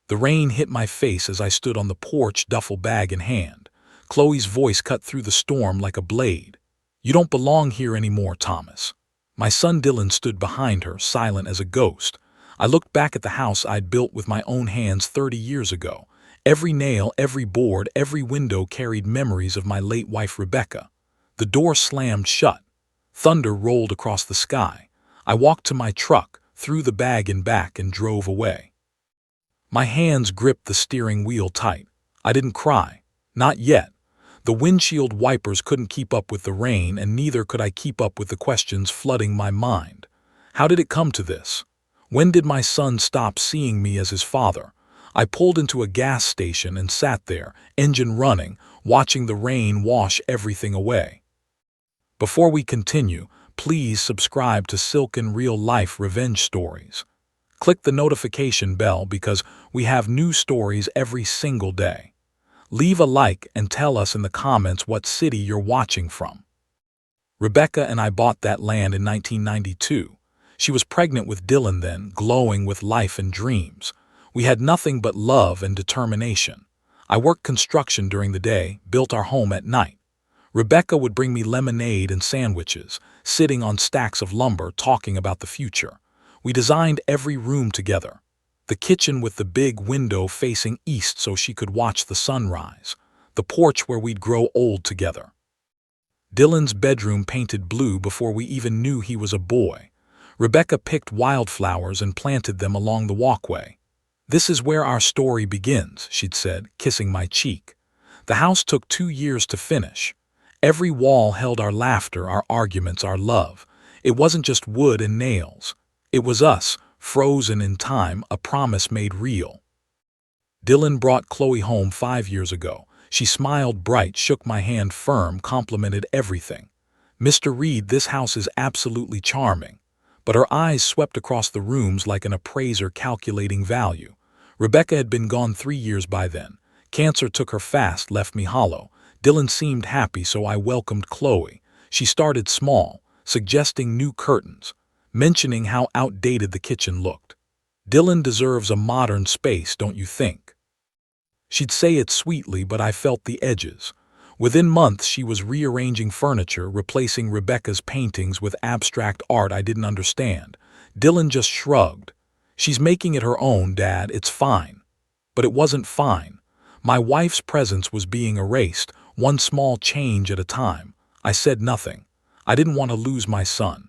The rain hit my face as I stood on the porch, duffel bag in hand. Chloe's voice cut through the storm like a blade. "You don't belong here anymore, Thomas." My son Dylan stood behind her, silent as a ghost. I looked back at the house I'd built with my own hands 30 years ago. Every nail, every board, every window carried memories of my late wife Rebecca. The door slammed shut. Thunder rolled across the sky. I walked to my truck, threw the bag in back, and drove away. My hands gripped the steering wheel tight. I didn't cry. Not yet. The windshield wipers couldn't keep up with the rain, and neither could I keep up with the questions flooding my mind. How did it come to this? When did my son stop seeing me as his father? I pulled into a gas station and sat there, engine running, watching the rain wash everything away. Before we continue, please subscribe to Silken Real Life Revenge Stories. Click the notification bell because we have new stories every single day. Leave a like and tell us in the comments what city you're watching from. Rebecca and I bought that land in 1992. She was pregnant with Dylan then, glowing with life and dreams. We had nothing but love and determination. I worked construction during the day, built our home at night. Rebecca would bring me lemonade and sandwiches, sitting on stacks of lumber talking about the future. We designed every room together. The kitchen with the big window facing east so she could watch the sunrise. The porch where we'd grow old together. Dylan's bedroom painted blue before we even knew he was a boy. Rebecca picked wildflowers and planted them along the walkway. "This is where our story begins," she'd said, kissing my cheek. The house took 2 years to finish. Every wall held our laughter, our arguments, our love. It wasn't just wood and nails. It was us, frozen in time, a promise made real. Dylan brought Chloe home 5 years ago. She smiled bright, shook my hand firm, complimented everything. "Mr. Reed, this house is absolutely charming." But her eyes swept across the rooms like an appraiser calculating value. Rebecca had been gone 3 years by then. Cancer took her fast, left me hollow. Dylan seemed happy, so I welcomed Chloe. She started small, suggesting new curtains, mentioning how outdated the kitchen looked. "Dylan deserves a modern space, don't you think?" She'd say it sweetly, but I felt the edges. Within months, she was rearranging furniture, replacing Rebecca's paintings with abstract art I didn't understand. Dylan just shrugged. "She's making it her own, Dad, it's fine." But it wasn't fine. My wife's presence was being erased, one small change at a time. I said nothing. I didn't want to lose my son.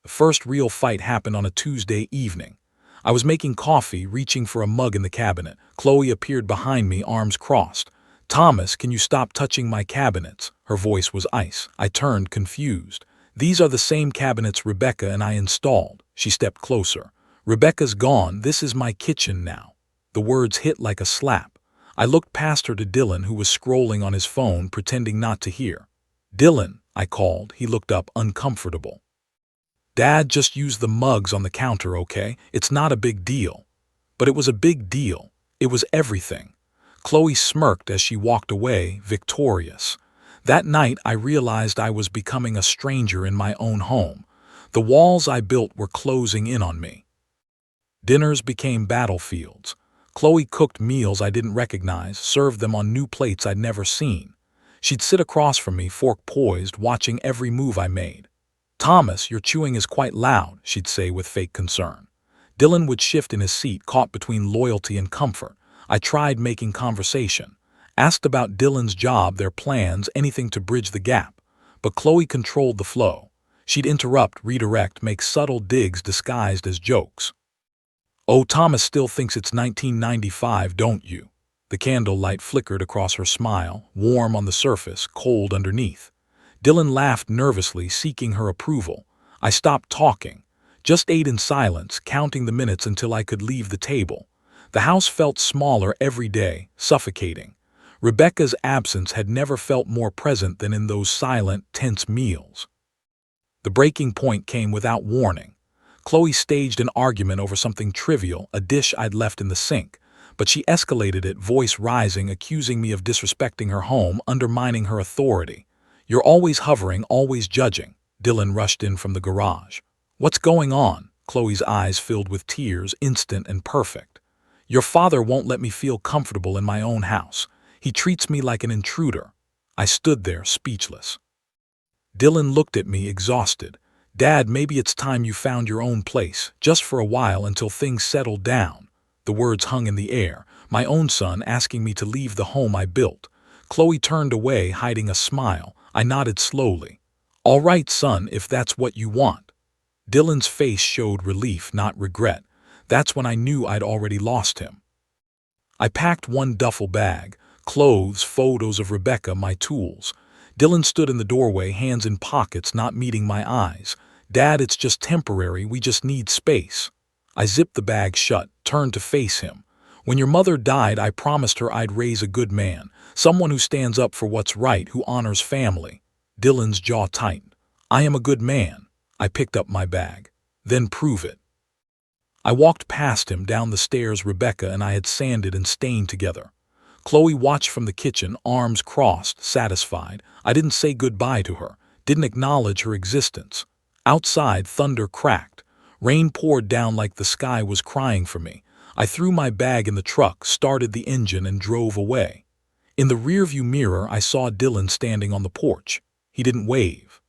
The first real fight happened on a Tuesday evening. I was making coffee, reaching for a mug in the cabinet. Chloe appeared behind me, arms crossed. "Thomas, can you stop touching my cabinets?" Her voice was ice. I turned, confused. "These are the same cabinets Rebecca and I installed." She stepped closer. "Rebecca's gone. This is my kitchen now." The words hit like a slap. I looked past her to Dylan, who was scrolling on his phone, pretending not to hear. "Dylan," I called. He looked up, uncomfortable. "Dad, just use the mugs on the counter, okay? It's not a big deal." But it was a big deal. It was everything. Chloe smirked as she walked away, victorious. That night, I realized I was becoming a stranger in my own home. The walls I built were closing in on me. Dinners became battlefields. Chloe cooked meals I didn't recognize, served them on new plates I'd never seen. She'd sit across from me, fork poised, watching every move I made. "Thomas, your chewing is quite loud," she'd say with fake concern. Dylan would shift in his seat, caught between loyalty and comfort. I tried making conversation, asked about Dylan's job, their plans, anything to bridge the gap. But Chloe controlled the flow. She'd interrupt, redirect, make subtle digs disguised as jokes. "Oh, Thomas still thinks it's 1995, don't you?" The candlelight flickered across her smile, warm on the surface, cold underneath. Dylan laughed nervously, seeking her approval. I stopped talking, just ate in silence, counting the minutes until I could leave the table. The house felt smaller every day, suffocating. Rebecca's absence had never felt more present than in those silent, tense meals. The breaking point came without warning. Chloe staged an argument over something trivial, a dish I'd left in the sink. But she escalated it, voice rising, accusing me of disrespecting her home, undermining her authority. "You're always hovering, always judging." Dylan rushed in from the garage. "What's going on?" Chloe's eyes filled with tears, instant and perfect. Your father won't let me feel comfortable in my own house. He treats me like an intruder. I stood there, speechless. Dylan looked at me, exhausted. Dad, maybe it's time you found your own place, just for a while until things settled down. The words hung in the air, my own son asking me to leave the home I built. Chloe turned away, hiding a smile. I nodded slowly. All right, son, if that's what you want. Dylan's face showed relief, not regret. That's when I knew I'd already lost him. I packed one duffel bag, clothes, photos of Rebecca, my tools. Dylan stood in the doorway, hands in pockets, not meeting my eyes. Dad, it's just temporary, we just need space. I zipped the bag shut, turned to face him. When your mother died, I promised her I'd raise a good man, someone who stands up for what's right, who honors family. Dylan's jaw tightened. I am a good man. I picked up my bag. Then prove it. I walked past him down the stairs Rebecca and I had sanded and stained together. Chloe watched from the kitchen, arms crossed, satisfied. I didn't say goodbye to her, didn't acknowledge her existence. Outside, thunder cracked. Rain poured down like the sky was crying for me. I threw my bag in the truck, started the engine, and drove away. In the rearview mirror, I saw Dylan standing on the porch. He didn't wave.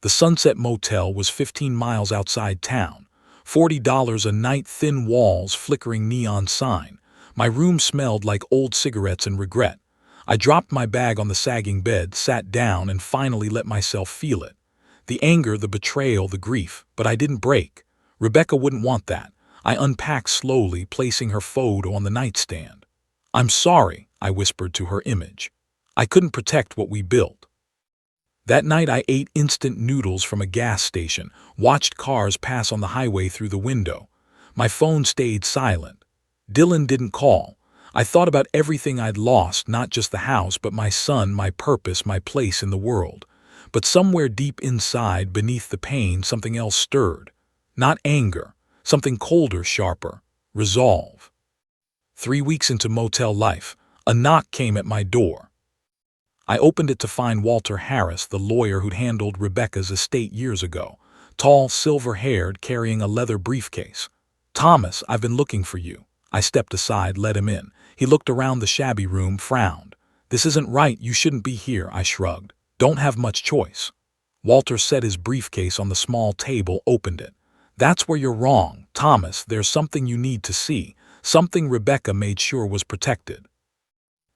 The Sunset Motel was 15 miles outside town. $40 a night, thin walls, flickering neon sign. My room smelled like old cigarettes and regret. I dropped my bag on the sagging bed, sat down, and finally let myself feel it. The anger, the betrayal, the grief, but I didn't break. Rebecca wouldn't want that. I unpacked slowly, placing her photo on the nightstand. I'm sorry, I whispered to her image. I couldn't protect what we built. That night I ate instant noodles from a gas station, watched cars pass on the highway through the window. My phone stayed silent. Dylan didn't call. I thought about everything I'd lost, not just the house, but my son, my purpose, my place in the world. But somewhere deep inside, beneath the pain, something else stirred. Not anger, something colder, sharper. Resolve. 3 weeks into motel life, a knock came at my door. I opened it to find Walter Harris, the lawyer who'd handled Rebecca's estate years ago. Tall, silver-haired, carrying a leather briefcase. Thomas, I've been looking for you. I stepped aside, let him in. He looked around the shabby room, frowned. This isn't right, you shouldn't be here, I shrugged. Don't have much choice. Walter set his briefcase on the small table, opened it. That's where you're wrong, Thomas. There's something you need to see. Something Rebecca made sure was protected.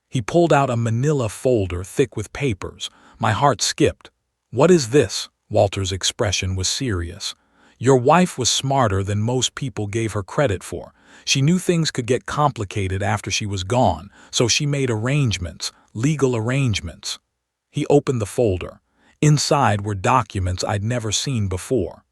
He pulled out a manila folder thick with papers. My heart skipped. What is this? Walter's expression was serious. Your wife was smarter than most people gave her credit for. She knew things could get complicated after she was gone, so she made arrangements, legal arrangements. He opened the folder. Inside were documents I'd never seen before.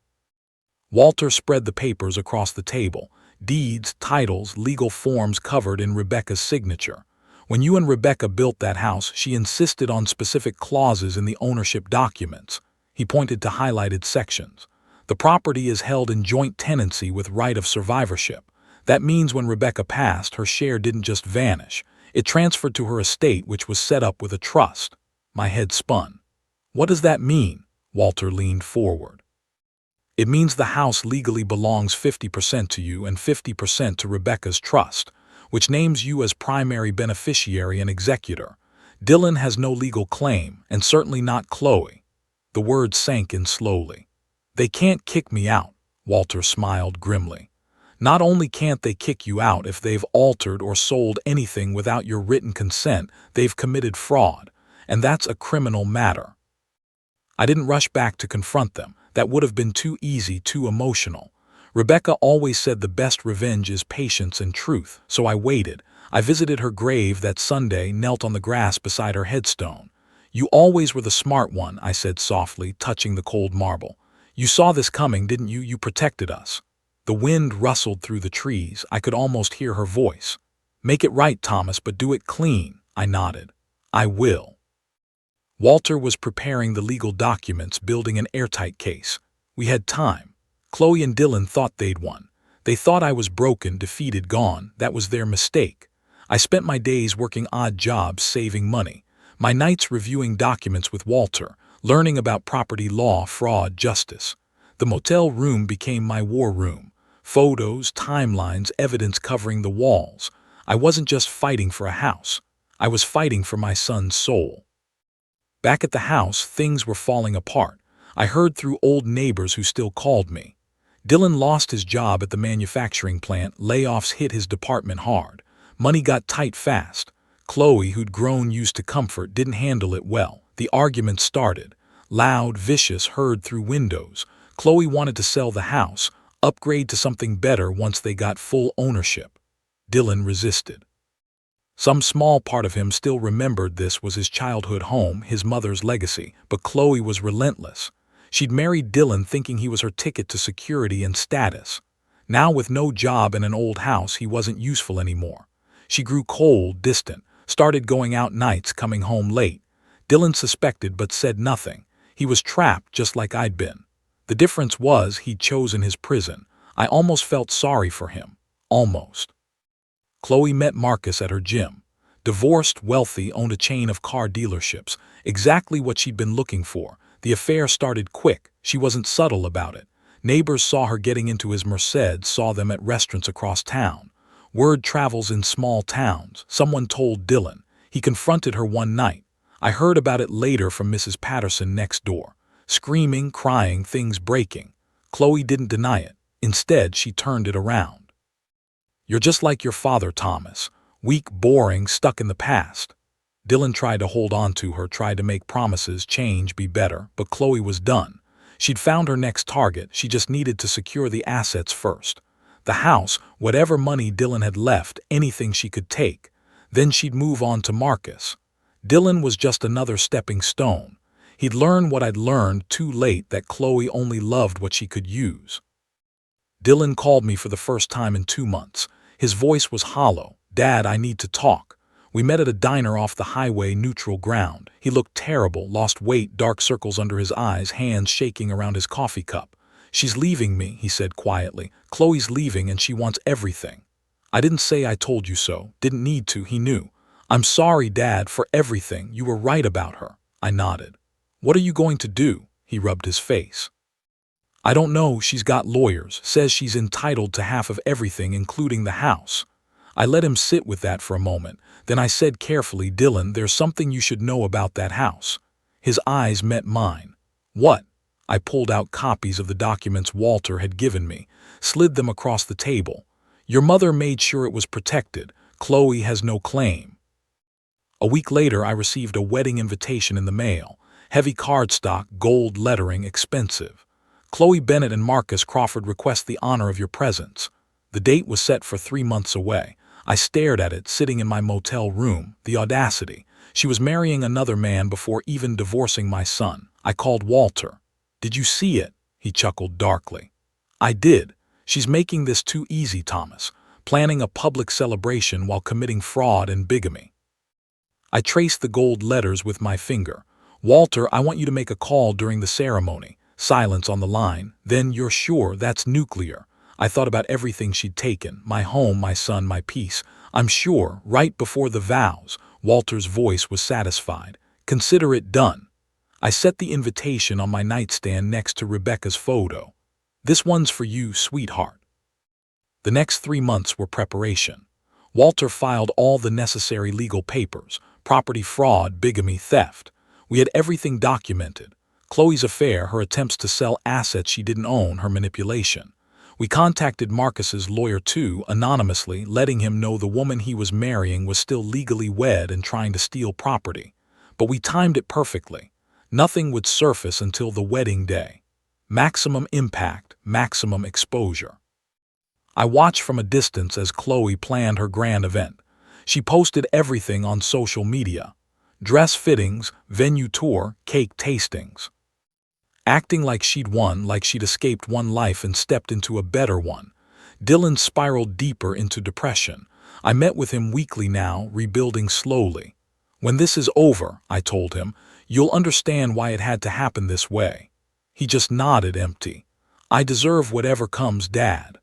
Walter spread the papers across the table. Deeds, titles, legal forms covered in Rebecca's signature. When you and Rebecca built that house, she insisted on specific clauses in the ownership documents. He pointed to highlighted sections. The property is held in joint tenancy with right of survivorship. That means when Rebecca passed, her share didn't just vanish. It transferred to her estate, which was set up with a trust. My head spun. What does that mean? Walter leaned forward. It means the house legally belongs 50% to you and 50% to Rebecca's trust, which names you as primary beneficiary and executor. Dylan has no legal claim, and certainly not Chloe. The words sank in slowly. They can't kick me out, Walter smiled grimly. Not only can't they kick you out, if they've altered or sold anything without your written consent, they've committed fraud, and that's a criminal matter. I didn't rush back to confront them. That would have been too easy, too emotional. Rebecca always said the best revenge is patience and truth, so I waited. I visited her grave that Sunday, knelt on the grass beside her headstone. You always were the smart one, I said softly, touching the cold marble. You saw this coming, didn't you? You protected us. The wind rustled through the trees. I could almost hear her voice. Make it right, Thomas, but do it clean. I nodded. I will. Walter was preparing the legal documents, building an airtight case. We had time. Chloe and Dylan thought they'd won. They thought I was broken, defeated, gone. That was their mistake. I spent my days working odd jobs, saving money. My nights reviewing documents with Walter, learning about property law, fraud, justice. The motel room became my war room. Photos, timelines, evidence covering the walls. I wasn't just fighting for a house. I was fighting for my son's soul. Back at the house, things were falling apart. I heard through old neighbors who still called me. Dylan lost his job at the manufacturing plant. Layoffs hit his department hard. Money got tight fast. Chloe, who'd grown used to comfort, didn't handle it well. The argument started. Loud, vicious, heard through windows. Chloe wanted to sell the house, upgrade to something better once they got full ownership. Dylan resisted. Some small part of him still remembered this was his childhood home, his mother's legacy, but Chloe was relentless. She'd married Dylan thinking he was her ticket to security and status. Now, with no job and an old house, he wasn't useful anymore. She grew cold, distant, started going out nights, coming home late. Dylan suspected but said nothing. He was trapped just like I'd been. The difference was he'd chosen his prison. I almost felt sorry for him. Almost. Chloe met Marcus at her gym. Divorced, wealthy, owned a chain of car dealerships. Exactly what she'd been looking for. The affair started quick. She wasn't subtle about it. Neighbors saw her getting into his Mercedes, saw them at restaurants across town. Word travels in small towns. Someone told Dylan. He confronted her one night. I heard about it later from Mrs. Patterson next door. Screaming, crying, things breaking. Chloe didn't deny it. Instead, she turned it around. "You're just like your father, Thomas. Weak, boring, stuck in the past." Dylan tried to hold on to her, tried to make promises, change, be better, but Chloe was done. She'd found her next target. She just needed to secure the assets first. The house, whatever money Dylan had left, anything she could take. Then she'd move on to Marcus. Dylan was just another stepping stone. He'd learned what I'd learned too late, that Chloe only loved what she could use. Dylan called me for the first time in 2 months. His voice was hollow. "Dad, I need to talk." We met at a diner off the highway, neutral ground. He looked terrible, lost weight, dark circles under his eyes, hands shaking around his coffee cup. "She's leaving me," he said quietly. "Chloe's leaving and she wants everything." I didn't say I told you so. Didn't need to, he knew. "I'm sorry, Dad, for everything. You were right about her." I nodded. "What are you going to do?" He rubbed his face. "I don't know. She's got lawyers. Says she's entitled to half of everything, including the house." I let him sit with that for a moment. Then I said carefully, "Dylan, there's something you should know about that house." His eyes met mine. "What?" I pulled out copies of the documents Walter had given me, slid them across the table. "Your mother made sure it was protected. Chloe has no claim." A week later, I received a wedding invitation in the mail. Heavy cardstock, gold lettering, expensive. "Chloe Bennett and Marcus Crawford request the honor of your presence." The date was set for 3 months away. I stared at it, sitting in my motel room. The audacity. She was marrying another man before even divorcing my son. I called Walter. "Did you see it?" He chuckled darkly. "I did. She's making this too easy, Thomas. Planning a public celebration while committing fraud and bigamy." I traced the gold letters with my finger. "Walter, I want you to make a call during the ceremony." Silence on the line. "Then you're sure that's nuclear?" I thought about everything she'd taken. My home, my son, my peace. "I'm sure." Right before the vows, Walter's voice was satisfied. "Consider it done." I set the invitation on my nightstand next to Rebecca's photo. "This one's for you, sweetheart." The next 3 months were preparation. Walter filed all the necessary legal papers: property fraud, bigamy, theft. We had everything documented. Chloe's affair, her attempts to sell assets she didn't own, her manipulation. We contacted Marcus's lawyer too, anonymously, letting him know the woman he was marrying was still legally wed and trying to steal property. But we timed it perfectly. Nothing would surface until the wedding day. Maximum impact, maximum exposure. I watched from a distance as Chloe planned her grand event. She posted everything on social media. Dress fittings, venue tour, cake tastings. Acting like she'd won, like she'd escaped one life and stepped into a better one. Dylan spiraled deeper into depression. I met with him weekly now, rebuilding slowly. "When this is over," I told him, "you'll understand why it had to happen this way." He just nodded empty. "I deserve whatever comes, Dad."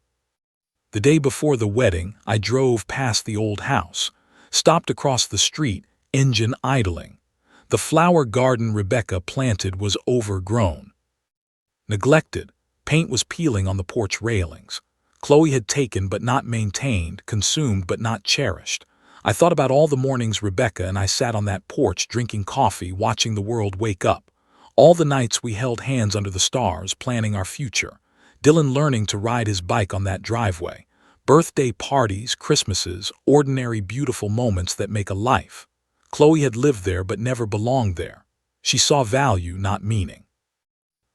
The day before the wedding, I drove past the old house, stopped across the street, engine idling. The flower garden Rebecca planted was overgrown. Neglected. Paint was peeling on the porch railings. Chloe had taken but not maintained, consumed but not cherished. I thought about all the mornings Rebecca and I sat on that porch drinking coffee, watching the world wake up. All the nights we held hands under the stars, planning our future. Dylan learning to ride his bike on that driveway. Birthday parties, Christmases, ordinary beautiful moments that make a life. Chloe had lived there but never belonged there. She saw value, not meaning.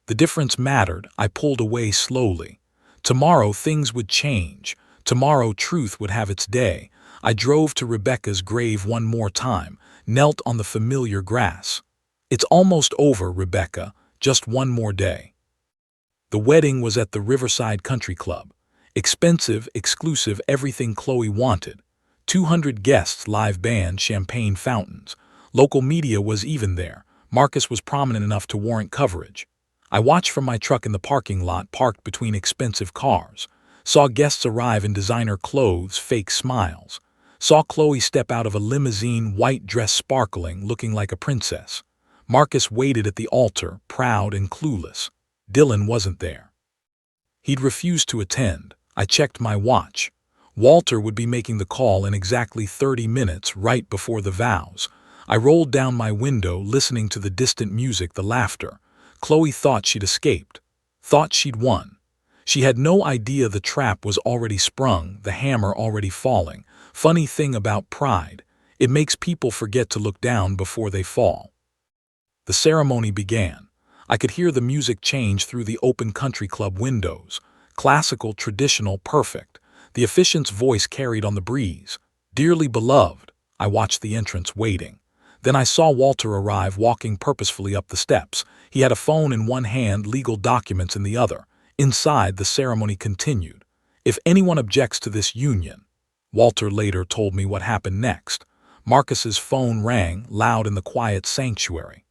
The difference mattered. I pulled away slowly. Tomorrow things would change. Tomorrow truth would have its day. I drove to Rebecca's grave one more time, knelt on the familiar grass. It's almost over, Rebecca, just one more day. The wedding was at the Riverside Country Club. Expensive, exclusive, everything Chloe wanted. 200 guests, live band, champagne fountains. Local media was even there. Marcus was prominent enough to warrant coverage. I watched from my truck in the parking lot parked between expensive cars. Saw guests arrive in designer clothes, fake smiles. Saw Chloe step out of a limousine, white dress sparkling, looking like a princess. Marcus waited at the altar, proud and clueless. Dylan wasn't there. He'd refused to attend. I checked my watch. Walter would be making the call in exactly 30 minutes, right before the vows. I rolled down my window, listening to the distant music, the laughter. Chloe thought she'd escaped. Thought she'd won. She had no idea the trap was already sprung, the hammer already falling. Funny thing about pride, it makes people forget to look down before they fall. The ceremony began. I could hear the music change through the open country club windows. Classical, traditional, perfect. The officiant's voice carried on the breeze. Dearly beloved. I watched the entrance, waiting. Then I saw Walter arrive, walking purposefully up the steps. He had a phone in one hand, legal documents in the other. Inside, the ceremony continued. If anyone objects to this union. Walter later told me what happened next. Marcus's phone rang, loud in the quiet sanctuary.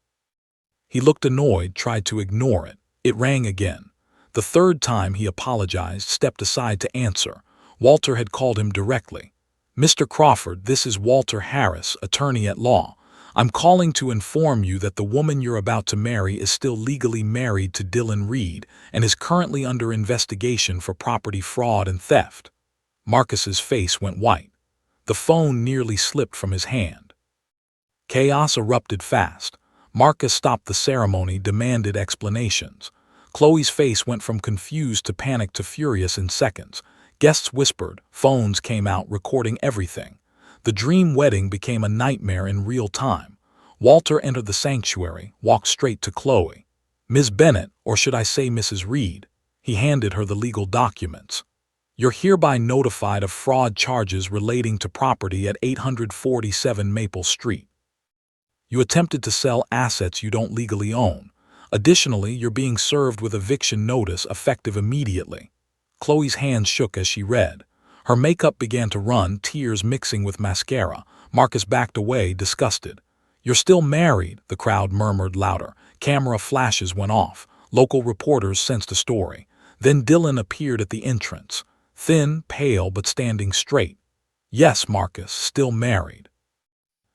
He looked annoyed, tried to ignore it. It rang again. The third time he apologized, stepped aside to answer. Walter had called him directly. Mr. Crawford, this is Walter Harris, attorney at law. I'm calling to inform you that the woman you're about to marry is still legally married to Dylan Reed and is currently under investigation for property fraud and theft. Marcus's face went white. The phone nearly slipped from his hand. Chaos erupted fast. Marcus stopped the ceremony, demanded explanations. Chloe's face went from confused to panicked to furious in seconds. Guests whispered, phones came out recording everything. The dream wedding became a nightmare in real time. Walter entered the sanctuary, walked straight to Chloe. Ms. Bennett, or should I say Mrs. Reed? He handed her the legal documents. You're hereby notified of fraud charges relating to property at 847 Maple Street. You attempted to sell assets you don't legally own. Additionally, you're being served with eviction notice effective immediately. Chloe's hands shook as she read. Her makeup began to run, tears mixing with mascara. Marcus backed away, disgusted. You're still married, the crowd murmured louder. Camera flashes went off. Local reporters sensed a story. Then Dylan appeared at the entrance. Thin, pale, but standing straight. Yes, Marcus, still married.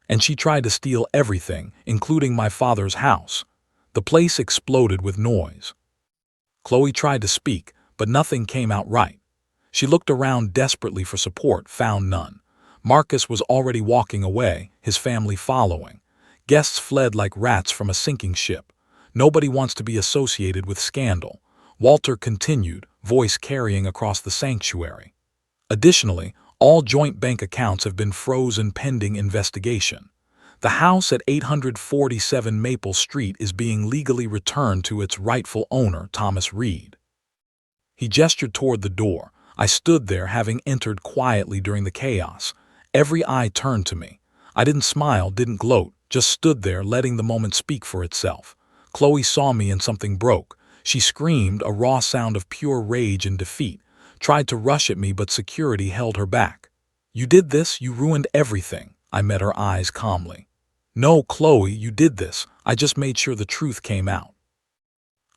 And she tried to steal everything, including my father's house. The place exploded with noise. Chloe tried to speak, but nothing came out right. She looked around desperately for support, found none. Marcus was already walking away, his family following. Guests fled like rats from a sinking ship. Nobody wants to be associated with scandal. Walter continued, voice carrying across the sanctuary. Additionally, all joint bank accounts have been frozen pending investigation. The house at 847 Maple Street is being legally returned to its rightful owner, Thomas Reed. He gestured toward the door. I stood there, having entered quietly during the chaos. Every eye turned to me. I didn't smile, didn't gloat, just stood there, letting the moment speak for itself. Chloe saw me and something broke. She screamed, a raw sound of pure rage and defeat. Tried to rush at me, but security held her back. You did this, you ruined everything. I met her eyes calmly. No, Chloe, you did this. I just made sure the truth came out.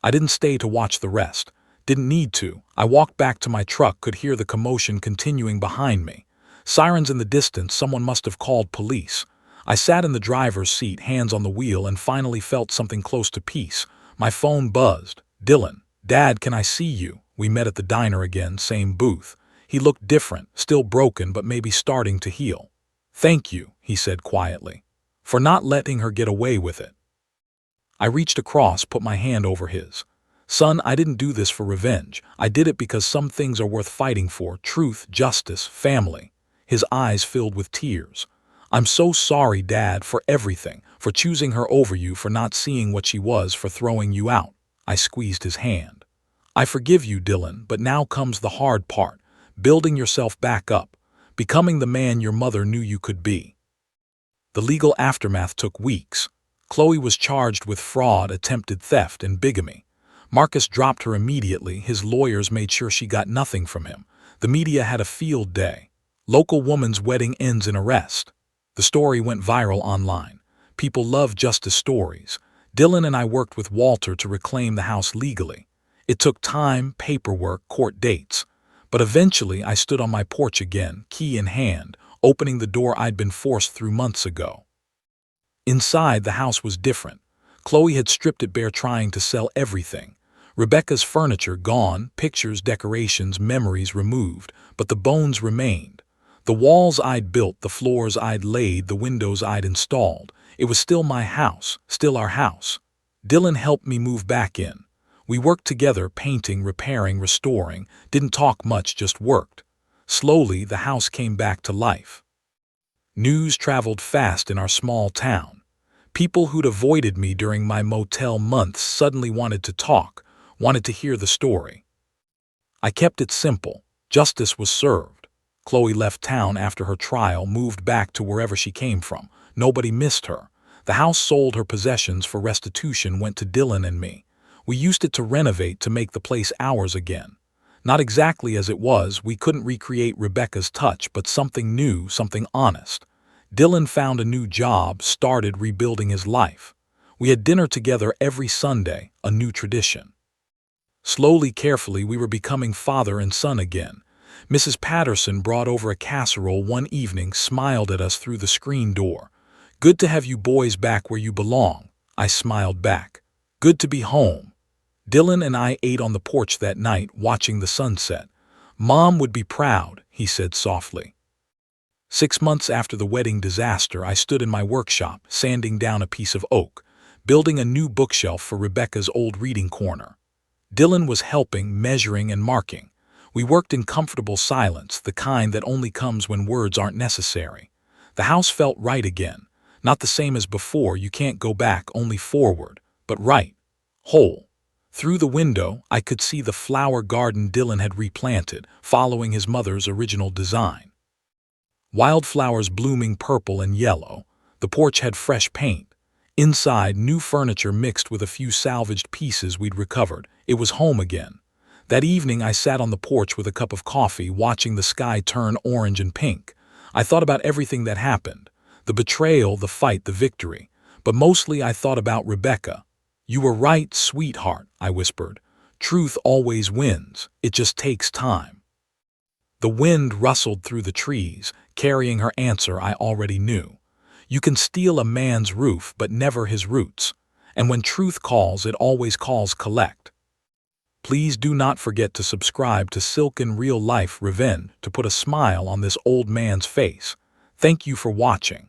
I didn't stay to watch the rest. Didn't need to. I walked back to my truck, could hear the commotion continuing behind me. Sirens in the distance, someone must have called police. I sat in the driver's seat, hands on the wheel, and finally felt something close to peace. My phone buzzed. Dylan, Dad, can I see you? We met at the diner again, same booth. He looked different, still broken but maybe starting to heal. "Thank you," he said quietly, "for not letting her get away with it." I reached across, put my hand over his. "Son, I didn't do this for revenge. I did it because some things are worth fighting for: truth, justice, family." His eyes filled with tears. "I'm so sorry, Dad, for everything, for choosing her over you, for not seeing what she was, for throwing you out." I squeezed his hand. "I forgive you, Dylan, but now comes the hard part: building yourself back up, becoming the man your mother knew you could be." The legal aftermath took weeks. Chloe was charged with fraud, attempted theft, and bigamy. Marcus dropped her immediately. His lawyers made sure she got nothing from him. The media had a field day. Local woman's wedding ends in arrest. The story went viral online. People love justice stories. Dylan and I worked with Walter to reclaim the house legally. It took time, paperwork, court dates. But eventually I stood on my porch again, key in hand, opening the door I'd been forced through months ago. Inside, the house was different. Chloe had stripped it bare, trying to sell everything. Rebecca's furniture gone, pictures, decorations, memories removed, but the bones remained. The walls I'd built, the floors I'd laid, the windows I'd installed. It was still my house, still our house. Dylan helped me move back in. We worked together, painting, repairing, restoring, didn't talk much, just worked. Slowly, the house came back to life. News traveled fast in our small town. People who'd avoided me during my motel months suddenly wanted to talk, wanted to hear the story. I kept it simple. Justice was served. Chloe left town after her trial, moved back to wherever she came from. Nobody missed her. The house sold, her possessions for restitution went to Dylan and me. We used it to renovate, to make the place ours again. Not exactly as it was, we couldn't recreate Rebecca's touch, but something new, something honest. Dylan found a new job, started rebuilding his life. We had dinner together every Sunday, a new tradition. Slowly, carefully, we were becoming father and son again. Mrs. Patterson brought over a casserole one evening, smiled at us through the screen door. "Good to have you boys back where you belong." I smiled back. "Good to be home." Dylan and I ate on the porch that night, watching the sunset. "Mom would be proud," he said softly. 6 months after the wedding disaster, I stood in my workshop, sanding down a piece of oak, building a new bookshelf for Rebecca's old reading corner. Dylan was helping, measuring and marking. We worked in comfortable silence, the kind that only comes when words aren't necessary. The house felt right again. Not the same as before, you can't go back, only forward, but right, whole. Through the window, I could see the flower garden Dylan had replanted, following his mother's original design. Wildflowers blooming purple and yellow. The porch had fresh paint. Inside, new furniture mixed with a few salvaged pieces we'd recovered. It was home again. That evening, I sat on the porch with a cup of coffee, watching the sky turn orange and pink. I thought about everything that happened. The betrayal, the fight, the victory. But mostly I thought about Rebecca. "You were right, sweetheart," I whispered. "Truth always wins. It just takes time." The wind rustled through the trees, carrying her answer I already knew. You can steal a man's roof, but never his roots. And when truth calls, it always calls collect. Please do not forget to subscribe to Silken Real Life Revenge to put a smile on this old man's face. Thank you for watching.